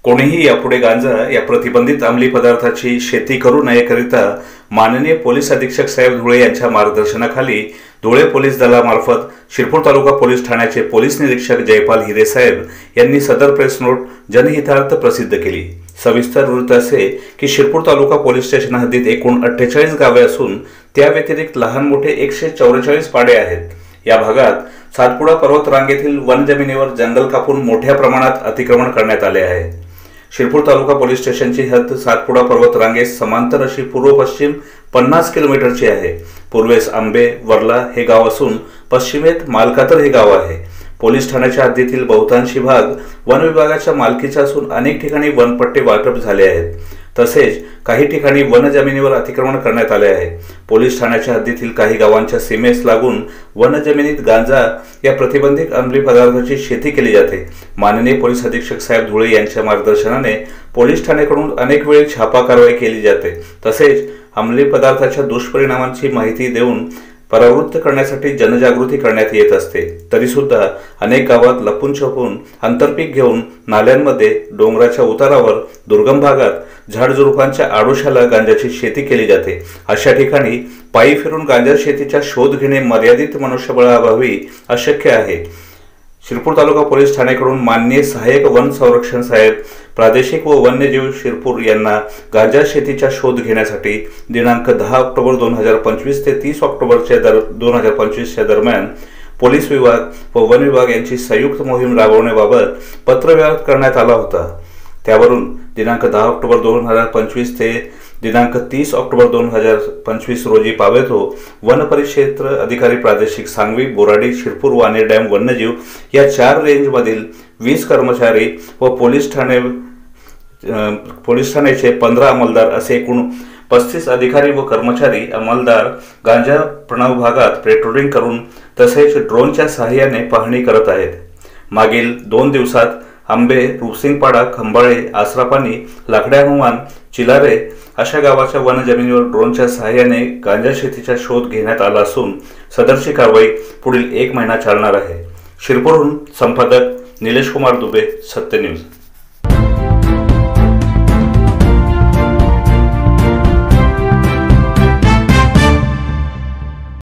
कोणीही यापुढे गांजा या प्रतिबंधित अंमली पदार्थाची शेती करू नयेकरिता माननीय पोलीस अधीक्षक साहेब धुळे यांच्या मार्गदर्शनाखाली धुळे पोलीस दलामार्फत शिरपूर तालुका पोलीस ठाण्याचे पोलीस निरीक्षक जयपाल हिरे साहेब यांनी सदर प्रेस नोट जनहितार्थ प्रसिद्ध केली। सविस्तर वृत्त असे की शिरपूर तालुका पोलीस स्टेशन हद्दीत एकूण 48 गावे असून त्या व्यतिरिक्त लहान मोठे 144 पाडे आहेत। या भागात सातपुडा पर्वत रांगेतील वन जमिनीवर जंगल कापून मोठ्या प्रमाणात अतिक्रमण करण्यात आले आहे। शिरपूर तालुका पोलीस स्टेशनची हद्द सातपुडा पर्वत रांगेस समांतर अशी पूर्व पश्चिम 50 किलोमीटरची आहे। पूर्वेस आंबे वर्ला हे गाव असून पश्चिमेत मालकातर हे गाव आहे। पोलीस ठाण्याच्या हद्दीतील बहुतांशी भाग वन विभागाच्या मालकीचा असून अनेक ठिकाणी वनपट्टे वाटप झाले आहेत। तसेच काही ठिकाणी वन जमिनीवर अतिक्रमण करण्यात आले आहे। पोलीस ठाण्याच्या हद्दीतील काही गावांच्या सीमेस लागून वन जमिनीत गांजा या प्रतिबंधित अंमली पदार्थाची शेती केली जाते। माननीय पोलीस अधीक्षक साहेब धुळे यांच्या मार्गदर्शनाने पोलीस ठाण्याकडून अनेक वेळी छापा कारवाई केली जाते। तसेच अंमली पदार्थाच्या दुष्परिणामांची माहिती देऊन परावृत्त करण्यासाठी जनजागृती करण्यात येत असते। तरी सुद्धा अनेक गावात लपून छपून आंतरपीक घेऊन नाल्यांमध्ये, डोंगराच्या उतारावर, दुर्गम भागात झाडझुडपांच्या आडोशाला गांजाची शेती केली जाते। अशा ठिकाणी पायी फिरून गांजा शेतीचा शोध घेणे मर्यादित मनुष्यबळाअभावी अशक्य आहे। शिरपूर तालुका पोलीस ठाण्याकडून माननीय सहाय्यक वन संरक्षण साहेब, प्रादेशिक व वन्यजीव शिरपूर यांना गांजा शेतीचा शोध घेण्यासाठी दिनांक 10 ऑक्टोबर 2025 ते 30 ऑक्टोबर 2025 दरम्यान पोलीस विभाग व वन विभाग यांची संयुक्त मोहीम राबवण्याबाबत पत्रव्यवहार करण्यात आला होता। त्यावरून दिनांक 10 ऑक्टोबर 2025 ते दिनांक 30 ऑक्टोबर 2025 रोजी पावेतो वन परिक्षेत्र अधिकारी प्रादेशिक सांगवी, बोराडी, शिरपूर, वानेर डॅम, वन्यजीव या 4 रेंजमधील 20 कर्मचारी व पोलीस ठाण्याचे 15 अंमलदार असे एकूण 35 अधिकारी व कर्मचारी अंमलदार गांजा प्रणव भागात पेट्रोलिंग करून तसेच ड्रोनच्या सहाय्याने पाहणी करत आहेत। मागील 2 दिवसात आंबे, रूपसिंगपाडा, खंबाळे, आसरापानी, लाकड्या हनुमान, चिलारे अशा गावाच्या वन जमिनीवर ड्रोनच्या सहाय्याने गांजा शेतीचा शोध घेण्यात आला असून सदरची कारवाई पुढील 1 महिना चालणार आहे। शिरपूरहून संपादक निलेश कुमार दुबे, सत्य न्यूज।